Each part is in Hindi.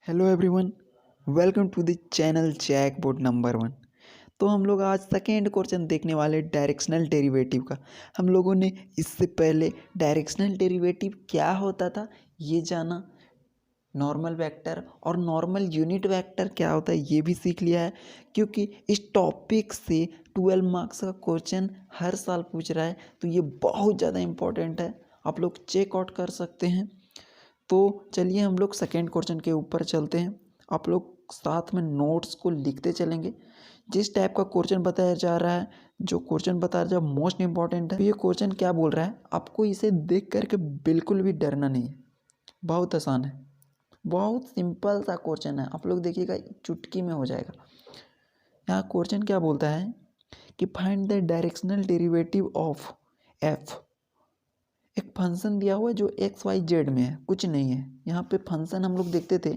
Hello everyone, welcome to the channel Jackboard number 1। तो हम लोग आज सेकेंड क्वेश्चन देखने वाले डायरेक्शनल डेरिवेटिव का। हम लोगों ने इससे पहले डायरेक्शनल डेरिवेटिव क्या होता था ये जाना, नॉर्मल वेक्टर और नॉर्मल यूनिट वेक्टर क्या होता है ये भी सीख लिया है, क्योंकि इस टॉपिक से 12 मार्क्स का क्वेश्चन हर साल पूछ रहा है। तो ये बहुत ज़्यादा इम्पोर्टेंट है, आप लोग चेकआउट कर सकते हैं। तो चलिए हम लोग सेकेंड क्वेश्चन के ऊपर चलते हैं। आप लोग साथ में नोट्स को लिखते चलेंगे। जिस टाइप का क्वेश्चन बताया जा रहा है, जो क्वेश्चन बताया जा रहा है मोस्ट इंपॉर्टेंट है। तो ये क्वेश्चन क्या बोल रहा है, आपको इसे देख करके बिल्कुल भी डरना नहीं है, बहुत आसान है, बहुत सिंपल सा क्वेश्चन है। आप लोग देखिएगा चुटकी में हो जाएगा। यहाँ क्वेश्चन क्या बोलता है कि find the directional derivative of F. एक फंक्शन दिया हुआ है जो एक्स वाई जेड में है, कुछ नहीं है। यहाँ पे फंक्शन हम लोग देखते थे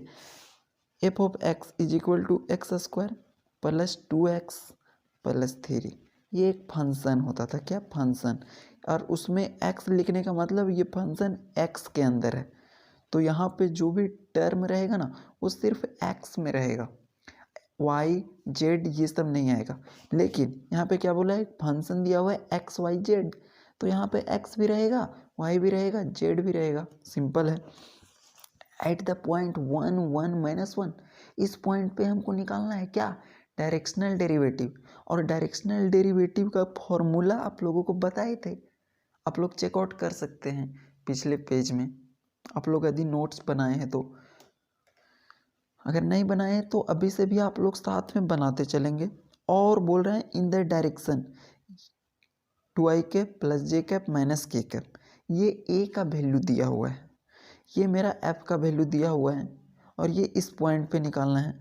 F of X is equal to X square plus 2x plus 3। ये एक फंक्शन होता था, क्या फंक्शन, और उसमें x लिखने का मतलब ये फंक्शन x के अंदर है। तो यहाँ पे जो भी टर्म रहेगा ना वो सिर्फ x में रहेगा, y z ये सब नहीं आएगा। लेकिन यहाँ पे क्या बोला है, फंक्शन दिया हुआ है एक्स वाई जेड, तो यहाँ पे x भी रहेगा, y भी रहेगा, z भी रहेगा। सिंपल है। एट द पॉइंट 1 1 - 1, इस पॉइंट पे हमको निकालना है क्या, डायरेक्शनल डेरिवेटिव। और डायरेक्शनल डेरिवेटिव का फॉर्मूला आप लोगों को बताए थे, आप लोग चेकआउट कर सकते हैं पिछले पेज में। आप लोग यदि नोट्स बनाए हैं तो, अगर नहीं बनाए हैं तो अभी से भी आप लोग साथ में बनाते चलेंगे। और बोल रहे हैं in the direction 2i cap plus J cap minus K cap. ये ए का वैल्यू दिया हुआ है, ये मेरा एफ का वैल्यू दिया हुआ है, और ये इस पॉइंट पे निकालना है।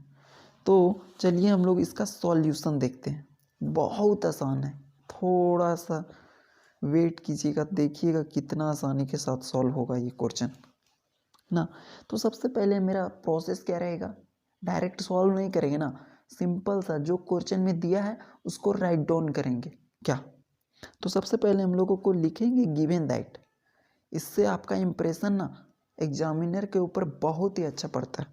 तो चलिए हम लोग इसका सॉल्यूशन देखते हैं। बहुत आसान है, थोड़ा सा वेट कीजिएगा, देखिएगा कितना आसानी के साथ सॉल्व होगा ये क्वेश्चन ना। तो सबसे पहले मेरा प्रोसेस क्या रहेगा, डायरेक्ट सॉल्व नहीं करेंगे ना, सिंपल सा जो क्वेश्चन में दिया है उसको राइट डाउन करेंगे क्या। तो सबसे पहले हम लोगों को लिखेंगे गिवन दैट। इससे आपका इम्प्रेशन ना एग्जामिनर के ऊपर बहुत ही अच्छा पड़ता है।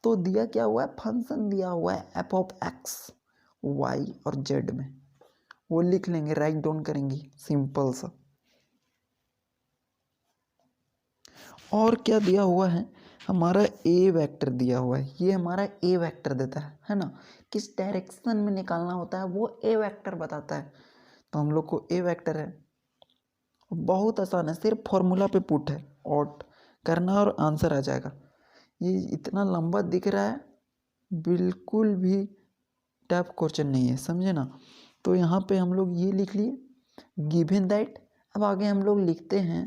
तो दिया क्या हुआ है, फंक्शन दिया हुआ है एफ ऑफ एक्स वाई और जेड में, वो लिख लेंगे, राइट डाउन करेंगे, सिंपल सा। और क्या दिया हुआ है, हमारा ए वेक्टर दिया हुआ है, ये हमारा ए वेक्टर देता है ना, किस डायरेक्शन में निकालना होता है वो ए वेक्टर बताता है। तो हम लोग को ए वेक्टर है, बहुत आसान है, सिर्फ फॉर्मूला पे पुट है, ऑट करना और आंसर आ जाएगा। ये इतना लंबा दिख रहा है, बिल्कुल भी टफ क्वेश्चन नहीं है, समझे ना। तो यहाँ पे हम लोग ये लिख लिए गिवन दैट। अब आगे हम लोग लिखते हैं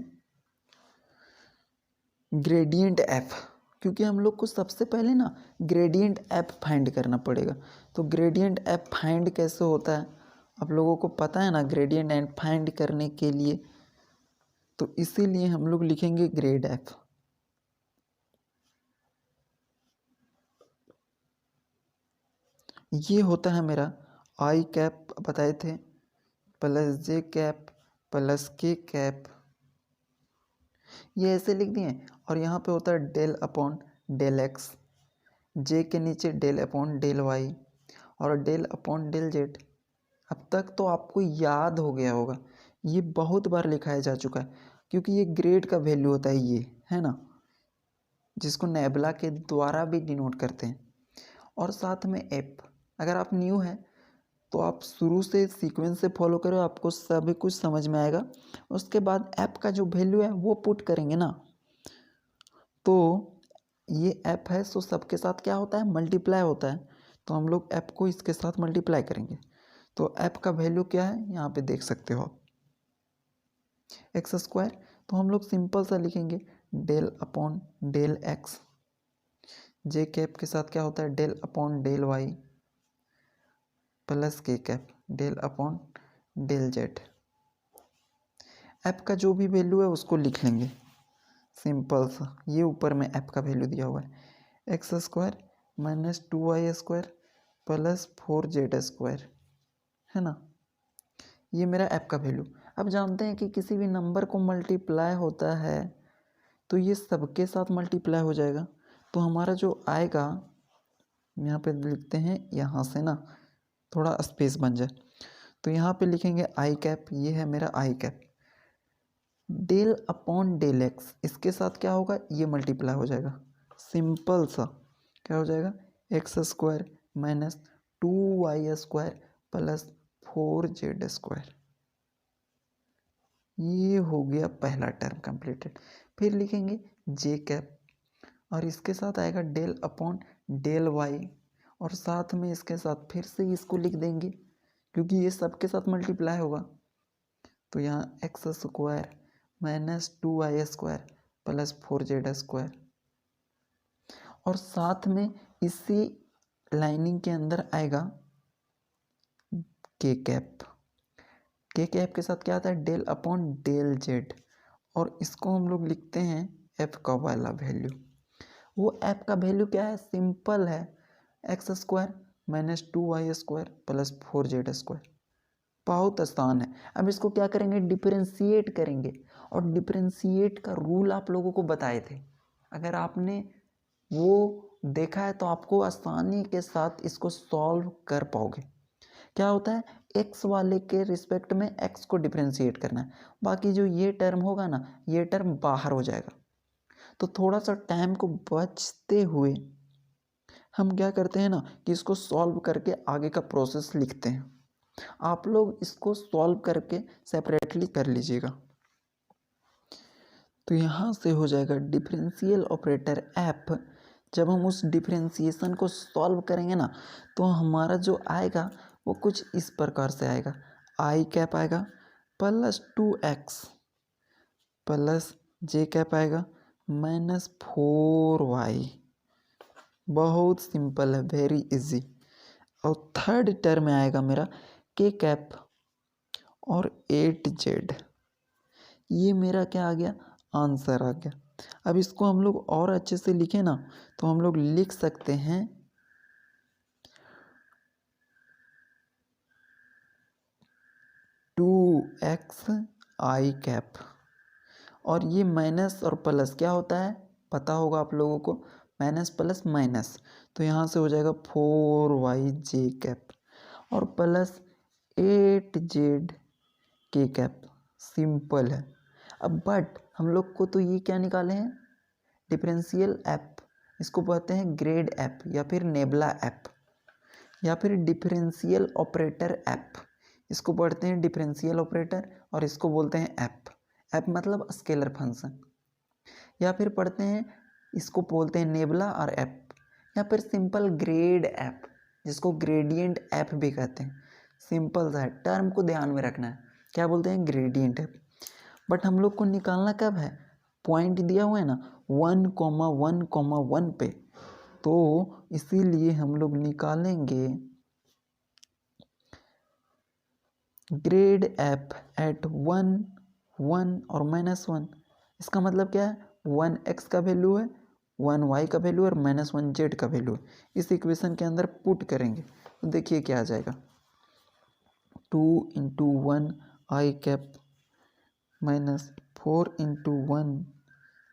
ग्रेडियंट एफ, क्योंकि हम लोग को सबसे पहले ना ग्रेडियंट एफ फाइंड करना पड़ेगा। तो ग्रेडियंट एफ फाइंड कैसे होता है आप लोगों को पता है ना, ग्रेडियंट एफ फाइंड करने के लिए तो इसीलिए हम लोग लिखेंगे ग्रेड एफ। ये होता है मेरा आई कैप बताए थे plus J cap plus K cap, ये ऐसे लिख दिए। और यहाँ पे होता है डेल अपॉन डेल एक्स, जे के नीचे डेल अपॉन डेल वाई और डेल अपॉन डेल जेड। अब तक तो आपको याद हो गया होगा, ये बहुत बार लिखाया जा चुका है, क्योंकि ये ग्रेड का वैल्यू होता है, ये है ना, जिसको नेबला के द्वारा भी डिनोट करते हैं। और साथ में एप, अगर आप न्यू हैं तो आप शुरू से सीक्वेंस से फॉलो करो, आपको सभी कुछ समझ में आएगा। उसके बाद ऐप का जो वैल्यू है वो पुट करेंगे ना, तो ये ऐप है तो सबके साथ क्या होता है, मल्टीप्लाई होता है। तो हम लोग ऐप को इसके साथ मल्टीप्लाई करेंगे। तो ऐप का वैल्यू क्या है यहाँ पे देख सकते हो आप, एक्स स्क्वायर। तो हम लोग सिंपल सा लिखेंगे del upon del X, J cap के साथ क्या होता है del upon del Y plus K cap del upon del Z. App का जो भी वैल्यू है उसको लिख लेंगे, सिंपल सा। ये ऊपर में ऐप का वैल्यू दिया हुआ है X square minus 2y square plus 4z square, है ना। ये मेरा ऐप का वैल्यू। अब जानते हैं कि किसी भी नंबर को मल्टीप्लाई होता है तो ये सबके साथ मल्टीप्लाई हो जाएगा। तो हमारा जो आएगा, यहाँ पे लिखते हैं, यहाँ से ना थोड़ा स्पेस बन जाए, तो यहाँ पे लिखेंगे आई कैप, ये है मेरा I cap. Del upon del X, इसके साथ क्या होगा, ये मल्टीप्लाई हो जाएगा, सिंपल सा क्या हो जाएगा, x square minus 2y² plus 4z²। ये हो गया पहला टर्म कंप्लीटेड। फिर लिखेंगे जे कैप, और इसके साथ आएगा डेल अपॉन डेल वाई, और साथ में इसके साथ फिर से इसको लिख देंगे क्योंकि ये सबके साथ मल्टीप्लाई होगा। तो यहाँ x² minus 2y² plus 4z², और साथ में इसी लाइनिंग के अंदर आएगा के कैप। के कैप के साथ क्या आता है, डेल अपॉन डेल जेड, और इसको हम लोग लिखते हैं एफ का वाला वैल्यू। वो एफ का वैल्यू क्या है, सिंपल है, x² minus 2y² plus 4z²। बहुत आसान है। अब इसको क्या करेंगे, डिफरेंशिएट करेंगे, और डिफरेंशिएट का रूल आप लोगों को बताए थे। अगर आपने वो देखा है तो आपको आसानी के साथ इसको सॉल्व कर पाओगे। क्या होता है, x वाले के रिस्पेक्ट में x को डिफरेंशिएट करना है, बाकी जो ये टर्म होगा ना, ये टर्म बाहर हो जाएगा। तो थोड़ा सा टाइम को बचते हुए हम क्या करते हैं ना कि इसको सॉल्व करके आगे का प्रोसेस लिखते हैं। आप लोग इसको सॉल्व करके सेपरेटली कर लीजिएगा। तो यहाँ से हो जाएगा डिफरेंशियल ऑपरेटर एफ। जब हम उस डिफरेंशिएशन को सॉल्व करेंगे ना, तो हमारा जो आएगा वो कुछ इस प्रकार से आएगा, आई कैप आएगा plus 2x plus J cap आएगा माइनस 4y। बहुत सिंपल है, वेरी इजी। और थर्ड टर्म में आएगा मेरा के कैप और 8z। ये मेरा क्या आ गया, आंसर आ गया। अब इसको हम लोग और अच्छे से लिखें ना, तो हम लोग लिख सकते हैं 2x आई कैप, और ये माइनस और प्लस क्या होता है पता होगा आप लोगों को, माइनस प्लस माइनस, तो यहाँ से हो जाएगा 4yj कैप और प्लस 8z के कैप। सिंपल है। अब बट हम लोग को तो ये क्या निकाले हैं, डिफरेंशियल ऐप, इसको कहते हैं ग्रेड ऐप या फिर नेबला ऐप या फिर डिफरेंशियल ऑपरेटर ऐप। इसको पढ़ते हैं डिफरेंशियल ऑपरेटर और इसको बोलते हैं ऐप। ऐप मतलब स्केलर फंक्शन। या फिर पढ़ते हैं, इसको बोलते हैं नेबला और ऐप, या फिर सिंपल ग्रेड ऐप जिसको ग्रेडियंट ऐप भी कहते हैं। सिंपल सा है, टर्म को ध्यान में रखना है, क्या बोलते हैं ग्रेडियंट ऐप। बट हम लोग को निकालना कब है, पॉइंट दिया हुआ है ना 1,1,1 पे, तो इसीलिए हम लोग निकालेंगे ग्रेड ऐप एट 1, 1 और -1। इसका मतलब क्या है, 1x का वैल्यू है, 1y का वैल्यू और -1z का वैल्यू है। इस इक्वेशन के अंदर पुट करेंगे तो देखिए क्या आ जाएगा, 2 × 1 आई कैप माइनस 4 × 1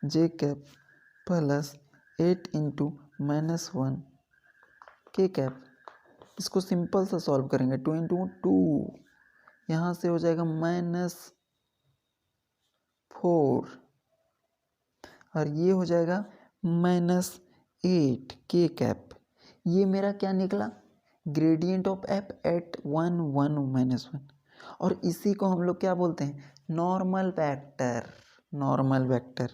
जे कैप प्लस 8 × -1 के कैप। इसको सिंपल सा सॉल्व करेंगे, 2 × 2, यहाँ से हो जाएगा -4 और ये हो जाएगा -8 के कैप। ये मेरा क्या निकला, ग्रेडियंट ऑफ एफ एट 1, 1, -1। और इसी को हम लोग क्या बोलते हैं, नॉर्मल वेक्टर। नॉर्मल वेक्टर,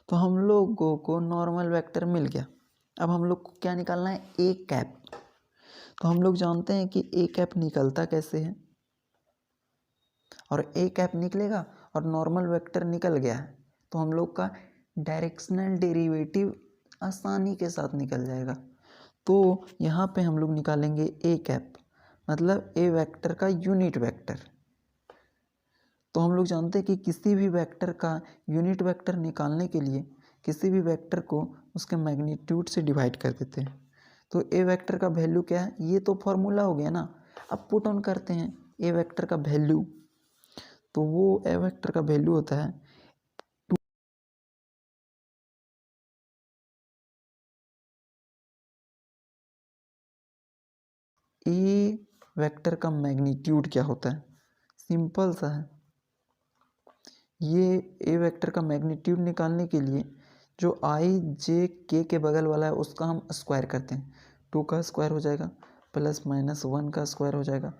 तो हम लोगों को नॉर्मल वेक्टर मिल गया। अब हम लोग को क्या निकालना है, ए कैप। तो हम लोग जानते हैं कि ए कैप निकलता कैसे है, और ए कैप निकलेगा और नॉर्मल वेक्टर निकल गया है, तो हम लोग का डायरेक्शनल डेरिवेटिव आसानी के साथ निकल जाएगा। तो यहाँ पे हम लोग निकालेंगे ए कैप, मतलब ए वेक्टर का यूनिट वेक्टर। तो हम लोग जानते हैं कि किसी भी वेक्टर का यूनिट वेक्टर निकालने के लिए किसी भी वेक्टर को उसके मैग्नीट्यूड से डिवाइड कर देते हैं। तो ए वेक्टर का वैल्यू क्या है, ये तो फॉर्मूला हो गया ना। अब पुट ऑन करते हैं ए वेक्टर का वैल्यू, तो वो ए वेक्टर का वैल्यू होता है ए वेक्टर का मैग्नीट्यूड क्या होता है? सिंपल सा है। ये ए वेक्टर का मैग्नीट्यूड निकालने के लिए जो आई जे के बगल वाला है उसका हम स्क्वायर करते हैं। 2 का स्क्वायर हो जाएगा प्लस माइनस 1 का स्क्वायर हो जाएगा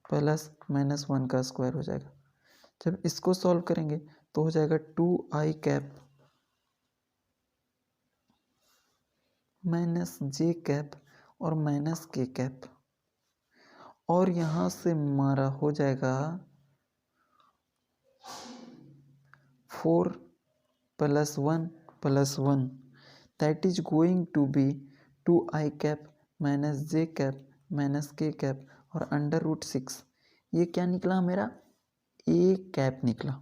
प्लस माइनस 1 का स्क्वायर हो जाएगा। जब इसको सॉल्व करेंगे तो हो जाएगा 2i cap minus J cap और माइनस के कैप, और यहाँ से हमारा हो जाएगा 4 plus 1 plus 1 that is going to be 2i cap minus J cap minus K cap और अंडर रूट 6। ये क्या निकला मेरा? ए कैप निकला।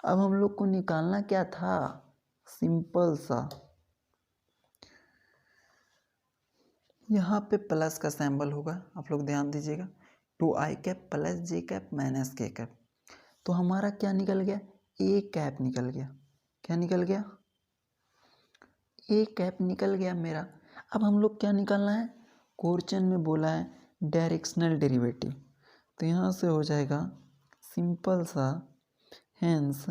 अब हम लोग को निकालना क्या था? सिंपल सा, यहाँ पे प्लस का सिंबल होगा, आप लोग ध्यान दीजिएगा। 2i cap plus J cap minus K cap, तो हमारा क्या निकल गया? ए कैप निकल गया। क्या निकल गया? ए कैप निकल गया मेरा। अब हम लोग क्या निकालना है? क्वेश्चन में बोला है डायरेक्शनल डेरिवेटिव, तो यहाँ से हो जाएगा सिंपल सा, हेंस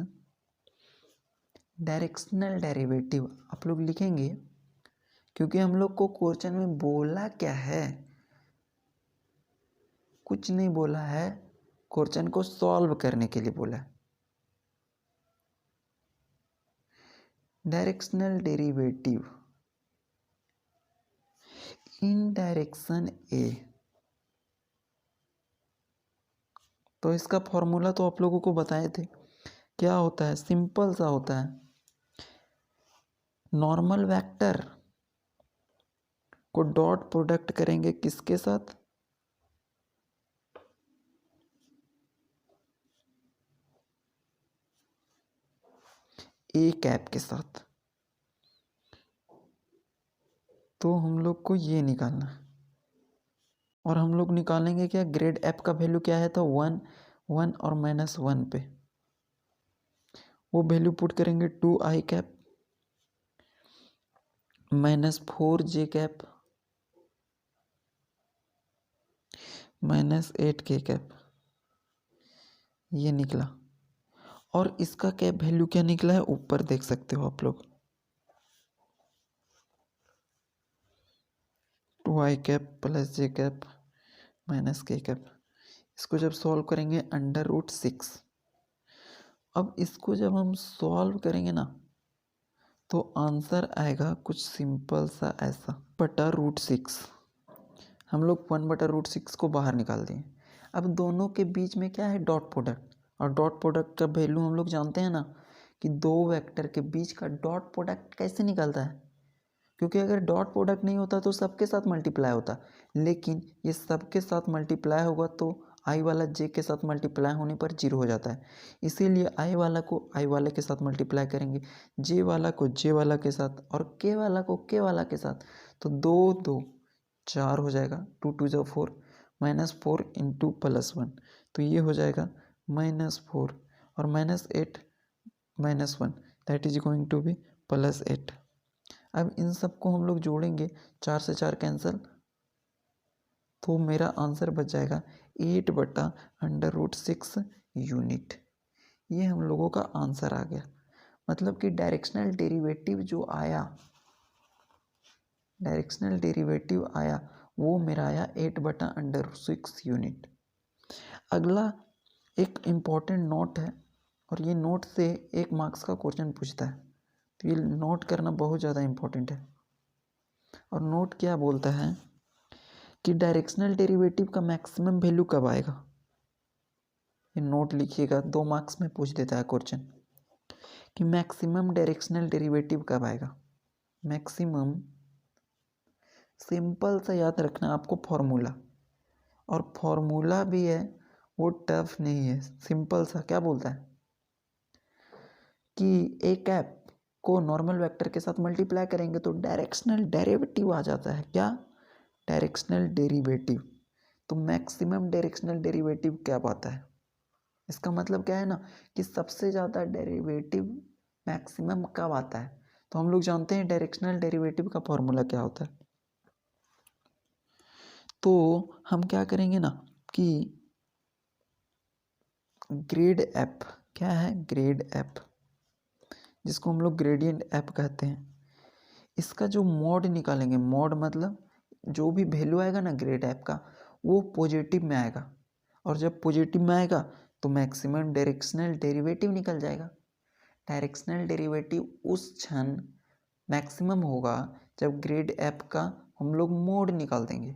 डायरेक्शनल डेरिवेटिव आप लोग लिखेंगे, क्योंकि हम लोग को क्वेश्चन में बोला क्या है? कुछ नहीं बोला है, क्वेश्चन को सॉल्व करने के लिए बोला है। डायरेक्शनल डेरिवेटिव इन डायरेक्शन ए, तो इसका फॉर्मूला तो आप लोगों को बताए थे। क्या होता है? सिंपल सा होता है, normal vector co dot product करेंगे किसके साथ? ए कैप के साथ। तो हम लोग को ये निकालना है, और हम लोग निकालेंगे क्या? ग्रेड एफ का वैल्यू क्या है? तो 1 1 और माइनस 1 पे वो वैल्यू पुट करेंगे। 2i cap minus 4j cap minus 8k cap, ये निकला। और इसका कैप वैल्यू क्या निकला है? ऊपर देख सकते हो आप लोग, 2i cap plus J cap minus K cap. इसको जब सॉल्व करेंगे अंडर रूट 6। अब इसको जब हम सॉल्व करेंगे ना, तो आंसर आएगा कुछ सिंपल सा ऐसा, बटा रूट 6। हम लोग 1/√6 को बाहर निकाल दिए। अब दोनों के बीच में क्या है? डॉट प्रोडक्ट, और डॉट प्रोडक्ट का वैल्यू हम लोग जानते हैं ना, कि दो वेक्टर के बीच का डॉट प्रोडक्ट कैसे निकलता है? क्योंकि अगर डॉट प्रोडक्ट नहीं होता तो सबके साथ मल्टीप्लाई होता, लेकिन ये सबके साथ मल्टीप्लाई होगा तो आई वाला जे के साथ मल्टीप्लाई होने पर 0 हो जाता है। इसीलिए आई वाला को आई वाले के साथ मल्टीप्लाई करेंगे, जे वाला को जे वाला के साथ, और के वाला को के वाला के साथ। तो 2 2 4 हो जाएगा, 2 2 जो 4, -4 इंटू +1, तो ये हो जाएगा -4 और -8 -1 that is going to be +8। अब इन सबको हम लोग जोड़ेंगे, 4 से 4 कैंसिल, तो मेरा आंसर बच जाएगा 8/√6 यूनिट। ये हम लोगों का आंसर आ गया। मतलब कि डायरेक्शनल डेरिवेटिव जो आया, डायरेक्शनल डेरिवेटिव आया वो मेरा आया 8/√6 यूनिट। अगला एक इम्पॉर्टेंट नोट है, और ये नोट से 1 मार्क्स का क्वेश्चन पूछता है, तो ये नोट करना बहुत ज़्यादा इम्पोर्टेंट है। और नोट क्या बोलता है कि डायरेक्शनल डेरिवेटिव का मैक्सिमम वैल्यू कब आएगा? ये नोट लिखिएगा, 2 मार्क्स में पूछ देता है क्वेश्चन कि मैक्सिमम डायरेक्शनल डेरिवेटिव कब आएगा। मैक्सिमम सिंपल सा याद रखना आपको फॉर्मूला, और फॉर्मूला भी है वो टफ नहीं है, सिंपल सा। क्या बोलता है कि ए कैप को नॉर्मल वेक्टर के साथ मल्टीप्लाई करेंगे तो डायरेक्शनल डेरिवेटिव आ जाता है। क्या? Directional derivative. तो मैक्सिमम डायरेक्शनल डेरिवेटिव क्या आता है? इसका मतलब क्या है ना, कि सबसे ज़्यादा डेरिवेटिव मैक्सिमम कब आता है? तो हम लोग जानते हैं डायरेक्शनल डेरिवेटिव का फॉर्मूला क्या होता है। तो हम क्या करेंगे ना कि ग्रेड एफ, क्या है ग्रेड एफ, जिसको हम लोग ग्रेडियंट एफ कहते हैं, इसका जो मॉड निकालेंगे, मॉड मतलब जो भी वैल्यू आएगा ना ग्रेड एफ का वो पॉजिटिव में आएगा, और जब पॉजिटिव में आएगा तो मैक्सिमम डायरेक्शनल डेरिवेटिव निकल जाएगा। डायरेक्शनल डेरिवेटिव उस क्षण मैक्सिमम होगा जब ग्रेड एफ का हम लोग मोड निकाल देंगे।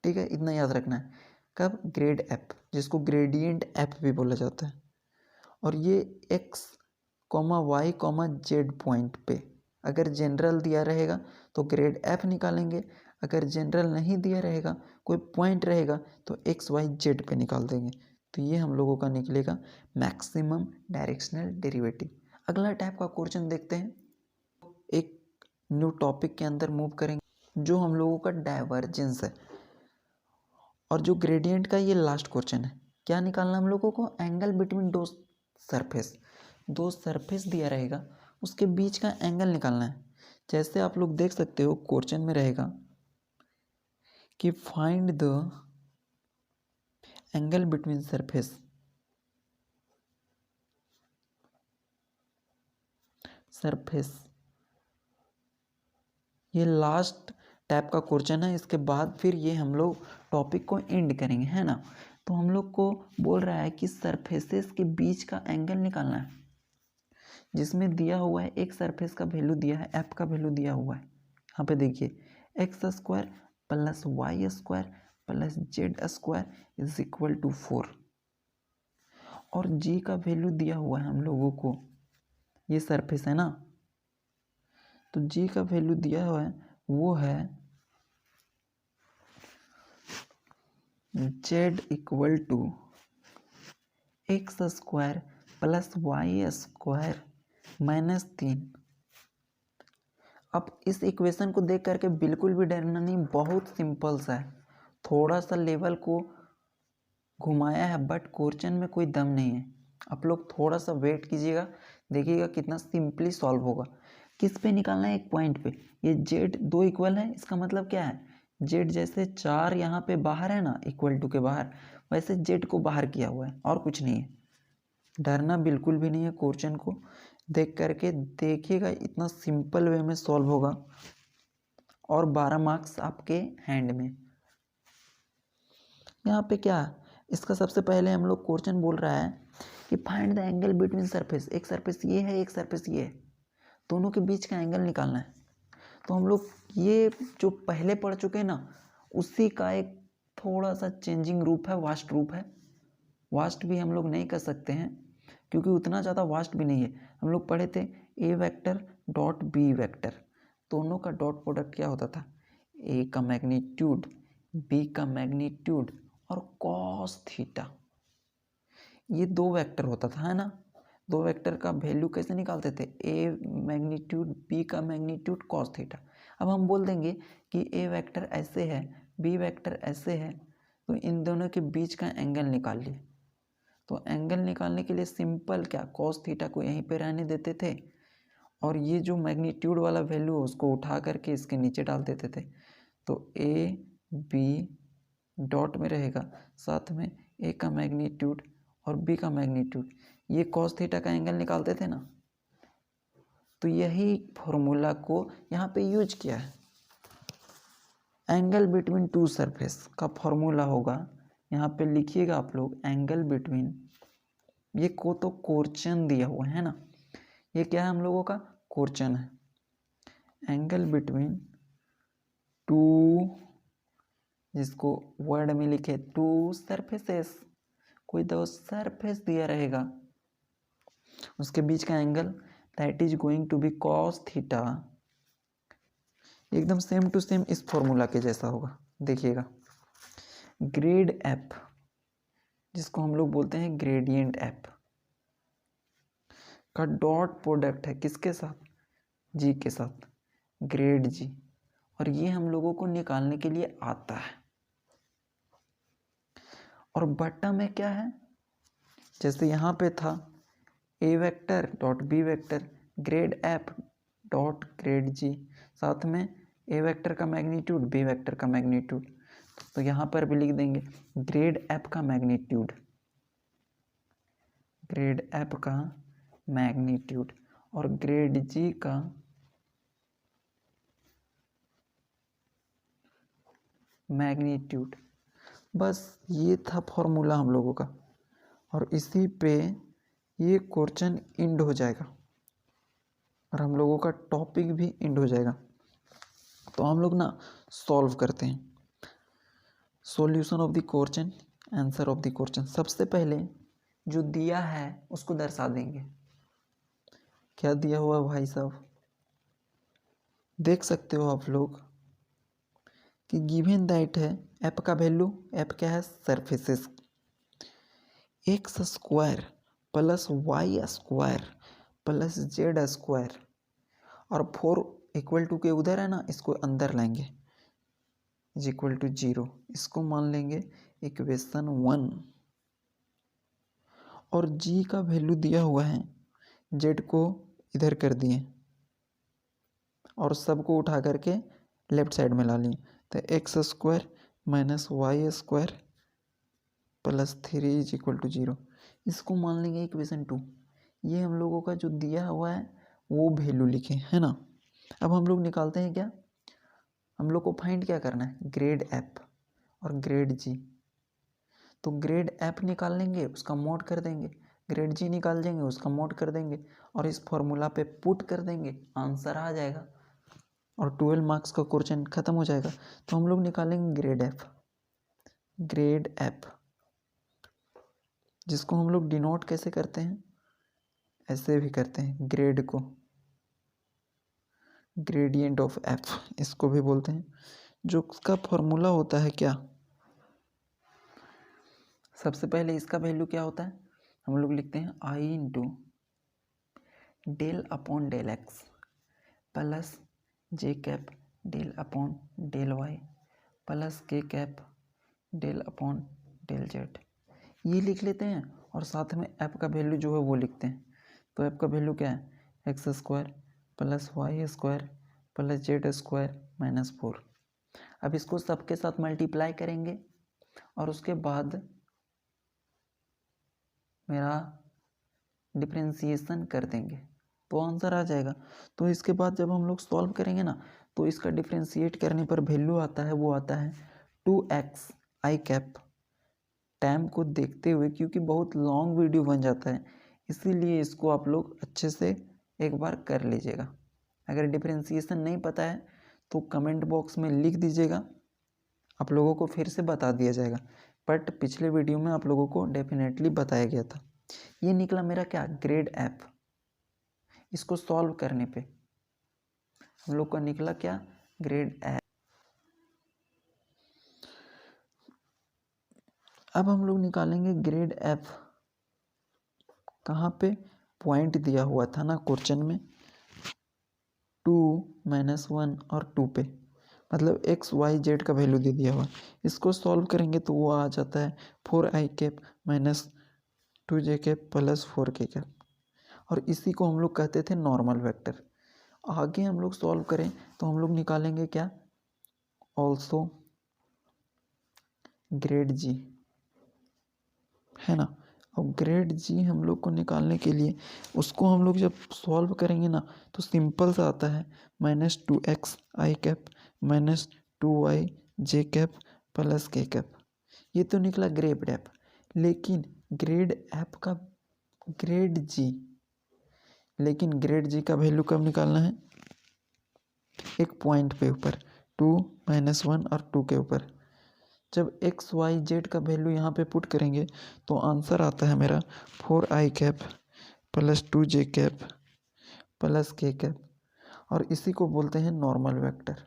ठीक है, इतना याद रखना है। कब? ग्रेड एफ, जिसको ग्रेडियंट एफ भी बोला जाता है। और ये X comma Y comma Z point पे अगर जनरल दिया रहेगा तो ग्रेड एफ निकालेंगे, अगर जनरल नहीं दिया रहेगा कोई पॉइंट रहेगा तो एक्स वाई जेड पे निकाल देंगे। तो ये हम लोगों का निकलेगा मैक्सिमम डायरेक्शनल डेरिवेटिव। अगला टाइप का क्वेश्चन देखते हैं, एक न्यू टॉपिक के अंदर मूव करेंगे जो हम लोगों का डाइवर्जेंस है। और जो ग्रेडियंट का ये लास्ट क्वेश्चन है, क्या निकालना हम लोगों को? एंगल बिटवीन दो सरफेस, दो सरफेस दिया रहेगा उसके बीच का एंगल निकालना है। जैसे आप लोग देख सकते हो क्वेश्चन में रहेगा कि find the angle between surface, ये लास्ट टाइप का क्वेश्चन है। इसके बाद फिर ये हम लोग टॉपिक को एंड करेंगे, है ना। तो हम लोग को बोल रहा है कि सरफेसेस के बीच का एंगल निकालना है, जिसमें दिया हुआ है एक सरफेस का वैल्यू दिया है, एफ का वैल्यू दिया हुआ है। यहाँ पे देखिए X square plus Y square plus Z square is equal to 4, और जी का वैल्यू दिया हुआ है हम लोगों को, ये सरफेस है ना, तो जी का वैल्यू दिया हुआ है वो है Z equal to X square plus Y square minus 3। अब इस इक्वेशन को देख करके बिल्कुल भी डरना नहीं, बहुत सिंपल सा है, थोड़ा सा लेवल को घुमाया है बट क्वेश्चन में कोई दम नहीं है। आप लोग थोड़ा सा वेट कीजिएगा, देखिएगा कितना सिंपली सॉल्व होगा। किस पे निकालना है? एक पॉइंट पे। ये जेड दो इक्वल है, इसका मतलब क्या है? जेड जैसे 4 यहाँ पे बाहर है ना, इक्वल टू के बाहर, वैसे जेड को बाहर किया हुआ है, और कुछ नहीं है। डरना बिल्कुल भी नहीं है, क्वेश्चन को देख करके देखिएगा, इतना सिंपल वे में सॉल्व होगा, और 12 मार्क्स आपके हैंड में। यहाँ पे क्या, इसका सबसे पहले हम लोग क्वेश्चन बोल रहा है कि find the angle between surface, एक सरफेस ये है एक सरफेस ये है, दोनों के बीच का एंगल निकालना है। तो हम लोग ये जो पहले पढ़ चुके हैं ना, उसी का एक थोड़ा सा चेंजिंग रूप है, वास्ट रूप है। वास्ट भी हम लोग नहीं कर सकते हैं क्योंकि उतना ज़्यादा वास्ट भी नहीं है। हम लोग पढ़े थे ए वेक्टर डॉट बी वेक्टर, दोनों का डॉट प्रोडक्ट क्या होता था? ए का मैग्नीट्यूड बी का मैग्नीट्यूड और कॉस थीटा, ये दो वेक्टर होता था, है ना। दो वेक्टर का वैल्यू कैसे निकालते थे? ए मैग्नीट्यूड बी का मैग्नीट्यूड कॉस थीटा। अब हम बोल देंगे कि ए वेक्टर ऐसे है बी वेक्टर ऐसे है, तो इन दोनों के बीच का एंगल निकाल लिए। तो एंगल निकालने के लिए सिंपल क्या, कॉस थीटा को यहीं पे रहने देते थे, और ये जो मैग्नीट्यूड वाला वैल्यू उसको उठा करके इसके नीचे डाल देते थे। तो ए बी डॉट में रहेगा, साथ में ए का मैग्नीट्यूड और बी का मैग्नीट्यूड, ये कॉस थीटा का एंगल निकालते थे ना। तो यही फॉर्मूला को यहाँ पे यूज किया है। एंगल बिटवीन टू सरफेस का फॉर्मूला होगा, यहाँ पे लिखिएगा आप लोग, एंगल बिटवीन, ये को तो क्वेश्चन दिया हुआ है ना, ये क्या है हम लोगों का? क्वेश्चन है। एंगल बिटवीन टू, जिसको वर्ड में लिखे टू सरफेसेस, कोई दो सरफेस दिया रहेगा, उसके बीच का angle that is going to be cos theta, एकदम सेम टू सेम इस फॉर्मूला के जैसा होगा। देखिएगा ग्रेड एफ, जिसको हम लोग बोलते हैं ग्रेडियंट एफ, का डॉट प्रोडक्ट है किसके साथ? जी के साथ, ग्रेड जी, और ये हम लोगों को निकालने के लिए आता है। और बट्टा में क्या है, जैसे यहाँ पे था A vector dot B vector grad F dot grad G, साथ में ए वेक्टर का मैग्नीट्यूड बी वेक्टर का मैग्नीट्यूड, तो यहाँ पर भी लिख देंगे ग्रेड एफ का मैग्नीट्यूड, ग्रेड एफ का मैग्नीट्यूड और ग्रेड जी का मैग्नीट्यूड। बस ये था फॉर्मूला हम लोगों का और इसी पे ये क्वेश्चन एंड हो जाएगा और हम लोगों का टॉपिक भी एंड हो जाएगा। तो हम लोग ना सॉल्व करते हैं, solution of the question, answer of the question. सबसे पहले जो दिया है उसको दर्शा देंगे। क्या दिया हुआ भाई साहब, देख सकते हो आप लोग कि गिवन दैट है एफ का वैल्यू, एफ क्या है surfaces, X square plus Y square plus Z square और 4 इक्वल टू के उधर है ना, इसको अंदर लाएंगे इज इक्वल टू 0, इसको मान लेंगे इक्वेशन 1। और जी का वैल्यू दिया हुआ है, जेड को इधर कर दिए और सबको उठा करके लेफ्ट साइड में ला लिए। तो X square minus Y square plus 3 is equal to 0, इसको मान लेंगे इक्वेशन 2। ये हम लोगों का जो दिया हुआ है वो वैल्यू लिखे है ना। अब हम लोग निकालते हैं क्या, हम लोग को फाइंड क्या करना है, ग्रेड एफ और ग्रेड जी। तो ग्रेड एफ निकाल लेंगे, उसका मोड कर देंगे, ग्रेड जी निकाल देंगे, उसका मोड कर देंगे और इस फॉर्मूला पे पुट कर देंगे, आंसर आ जाएगा और 12 मार्क्स का क्वेश्चन खत्म हो जाएगा। तो हम लोग निकालेंगे ग्रेड एफ, ग्रेड एफ जिसको हम लोग डिनोट कैसे करते हैं, ऐसे भी करते हैं, ग्रेड को ग्रेडियंट ऑफ एफ इसको भी बोलते हैं, जो उसका फॉर्मूला होता है क्या, सबसे पहले इसका वैल्यू क्या होता है, हम लोग लिखते हैं I into del upon del X plus J cap del upon del Y plus K cap del upon del Z, ये लिख लेते हैं और साथ में एफ का वैल्यू जो है वो लिखते हैं। तो एफ का वैल्यू क्या है, X square plus Y square plus Z square minus 4। अब इसको सबके साथ मल्टीप्लाई करेंगे और उसके बाद मेरा डिफ्रेंशिएशन कर देंगे तो आंसर आ जाएगा। तो इसके बाद जब हम लोग सॉल्व करेंगे ना, तो इसका डिफ्रेंशिएट करने पर वैल्यू आता है, वो आता है 2x आई कैप। टाइम को देखते हुए, क्योंकि बहुत लॉन्ग वीडियो बन जाता है, इसीलिए इसको आप लोग अच्छे से एक बार कर लीजिएगा। अगर डिफ्रेंशिएशन नहीं पता है तो कमेंट बॉक्स में लिख दीजिएगा, आप लोगों को फिर से बता दिया जाएगा, बट पिछले वीडियो में आप लोगों को डेफिनेटली बताया गया था। ये निकला मेरा क्या, ग्रेड एफ। इसको सॉल्व करने पे हम लोग का निकला क्या, ग्रेड एफ। अब हम लोग निकालेंगे ग्रेड एफ, कहाँ पे, पॉइंट दिया हुआ था ना क्वेश्चन में 2 - 1 और 2 पे, मतलब एक्स वाई जेड का वैल्यू दे दिया हुआ। इसको सॉल्व करेंगे तो वो आ जाता है 4i cap minus 2j cap plus 4k cap, और इसी को हम लोग कहते थे नॉर्मल वेक्टर। आगे हम लोग सॉल्व करें तो हम लोग निकालेंगे क्या, ऑल्सो ग्रेड जी, है ना। और ग्रेड जी हम लोग को निकालने के लिए उसको हम लोग जब सॉल्व करेंगे ना, तो सिंपल सा आता है -2x आई कैप माइनस 2y जे कैप प्लस के कैप। ये तो निकला ग्रेड एफ, लेकिन ग्रेड एफ का ग्रेड जी, लेकिन ग्रेड जी का वैल्यू कब निकालना है, एक पॉइंट पे ऊपर 2 - 1 और 2 के ऊपर। जब एक्स वाई जेड का वैल्यू यहाँ पे पुट करेंगे तो आंसर आता है मेरा 4i cap plus 2j cap plus K cap, और इसी को बोलते हैं नॉर्मल वेक्टर।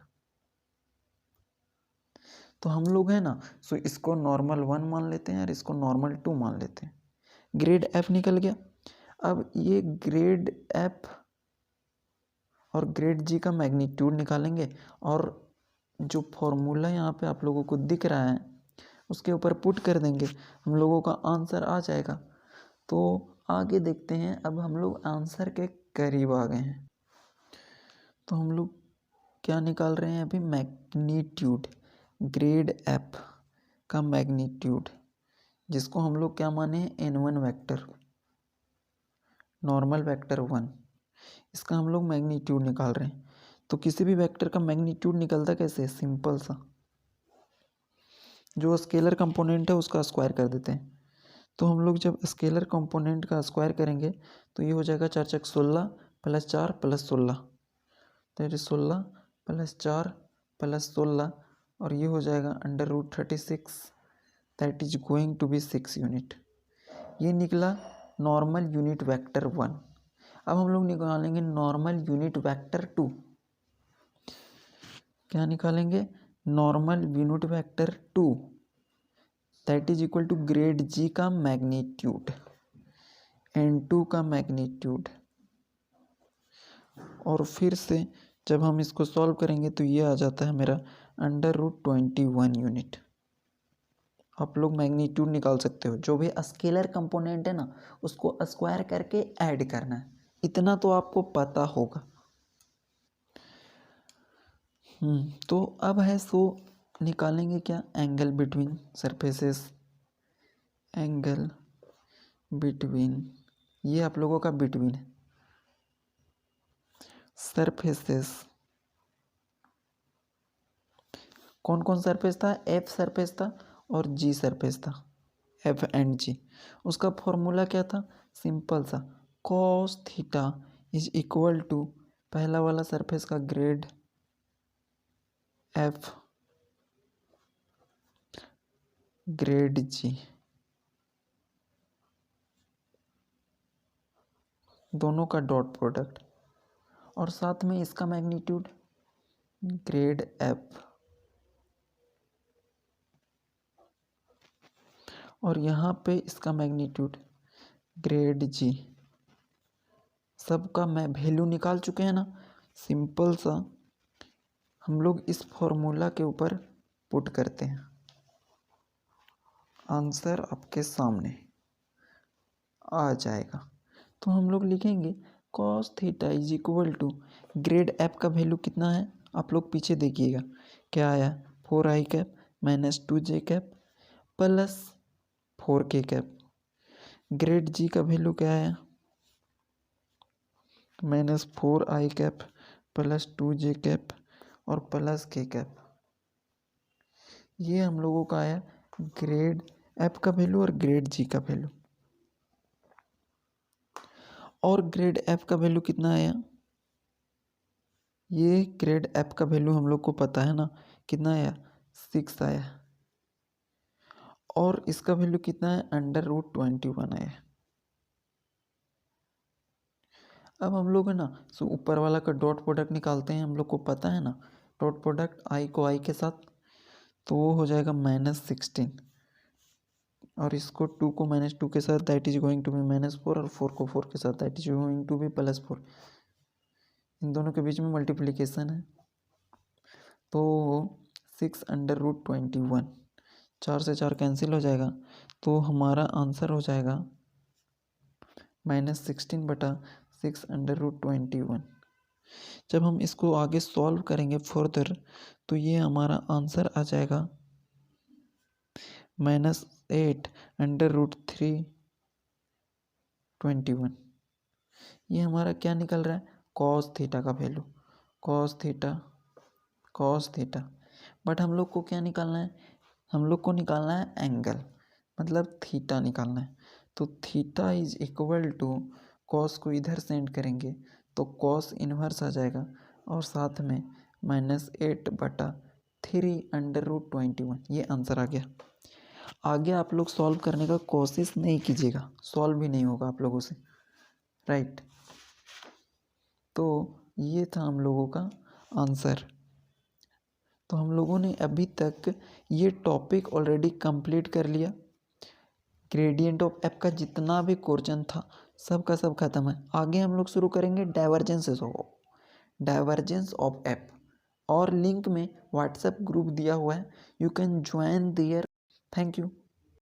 तो हम लोग है ना, सो इसको नॉर्मल 1 मान लेते हैं और इसको नॉर्मल 2 मान लेते हैं। ग्रेड एफ निकल गया। अब ये ग्रेड एफ और ग्रेड जी का मैग्नीट्यूड निकालेंगे और जो फॉर्मूला यहाँ पे आप लोगों को दिख रहा है उसके ऊपर पुट कर देंगे, हम लोगों का आंसर आ जाएगा। तो आगे देखते हैं, अब हम लोग आंसर के करीब आ गए हैं। तो हम लोग क्या निकाल रहे हैं अभी, मैग्नीट्यूड। ग्रेड एफ का मैग्नीट्यूड, जिसको हम लोग क्या माने n1 वेक्टर, नॉर्मल वेक्टर 1, इसका हम लोग मैग्नीट्यूड निकाल रहे हैं। तो किसी भी वेक्टर का मैग्नीट्यूड निकलता कैसे, सिंपल सा, जो स्केलर कंपोनेंट है उसका स्क्वायर कर देते हैं। तो हम लोग जब स्केलर कंपोनेंट का स्क्वायर करेंगे तो ये हो जाएगा 4 चक 16 प्लस 4 प्लस 16, तो ये 16 प्लस 4 प्लस 16, और ये हो जाएगा √36, that is going to be 6 unit. ये निकला नॉर्मल यूनिट वेक्टर 1। अब हम लोग निकालेंगे नॉर्मल यूनिट वेक्टर 2। क्या निकालेंगे, normal unit vector 2, that is equal to grad G का मैग्नीट्यूड, n2 का मैग्नीट्यूड। और फिर से जब हम इसको सॉल्व करेंगे तो ये आ जाता है मेरा √21 यूनिट। आप लोग मैग्नीट्यूड निकाल सकते हो, जो भी स्केलर कंपोनेंट है ना उसको स्क्वायर करके ऐड करना है, इतना तो आपको पता होगा। तो अब है सो निकालेंगे क्या, angle between surfaces, angle between, ये आप लोगों का बिटवीन है, सरफेसेस। कौन कौन सरफेस था, एफ सरफेस था और जी सरफेस था, एफ एंड जी। उसका फॉर्मूला क्या था, सिंपल सा, cos theta is equal to पहला वाला सरफेस का ग्रेड एफ ग्रेड जी, दोनों का डॉट प्रोडक्ट, और साथ में इसका मैग्नीट्यूड ग्रेड एफ, और यहाँ पे इसका मैग्नीट्यूड ग्रेड जी। सबका मैं वैल्यू निकाल चुके हैं ना, सिंपल सा हम लोग इस फॉर्मूला के ऊपर पुट करते हैं, आंसर आपके सामने आ जाएगा। तो हम लोग लिखेंगे cos theta is equal to grad F का वैल्यू कितना है, आप लोग पीछे देखिएगा क्या आया, 4i cap minus 2j cap plus 4k cap. Grad G का वैल्यू क्या आया, minus 4i cap plus 2j cap और प्लस k कैप। ये हम लोगों का आया ग्रेड एफ का वैल्यू और ग्रेड जी का वैल्यू। और ग्रेड एफ का वैल्यू कितना आया, ये ग्रेड एफ का वैल्यू हम लोग को पता है ना, कितना आया, 6 आया, और इसका वैल्यू कितना है, √21 आया। अब हम लोग है ना सो ऊपर वाला का डॉट प्रोडक्ट निकालते हैं, हम लोग को पता है ना डॉट प्रोडक्ट आई को आई के साथ, तो वो हो जाएगा -16, और इसको 2 को -2 के साथ that is going to be -4, और 4 को 4 के साथ that is going to be +4। इन दोनों के बीच में मल्टीप्लिकेशन है, तो 6√21, 4 से 4 कैंसिल हो जाएगा, तो हमारा आंसर हो जाएगा -16/6√21। जब हम इसको आगे सॉल्व करेंगे फर्दर तो ये हमारा आंसर आ जाएगा -8√321। ये हमारा क्या निकल रहा है, cos थीटा का वैल्यू, cos थीटा। बट हम लोग को क्या निकालना है, हम लोग को निकालना है एंगल, मतलब थीटा निकालना है। तो theta is equal to cos को इधर सेंड करेंगे तो cos इन्वर्स आ जाएगा, और साथ में -8/3√21, ये आंसर आ गया। आगे आप लोग सॉल्व करने का कोशिश नहीं कीजिएगा, सॉल्व भी नहीं होगा आप लोगों से, राइट। तो ये था हम लोगों का आंसर। तो हम लोगों ने अभी तक ये टॉपिक ऑलरेडी कंप्लीट कर लिया। ग्रेडियंट ऑफ एफ का जितना भी क्वेश्चन था सब का सब खत्म है। आगे हम लोग शुरू करेंगे डाइवर्जेंस ऑफ एफ, और लिंक में व्हाट्सएप ग्रुप दिया हुआ है, you can join there. Thank you.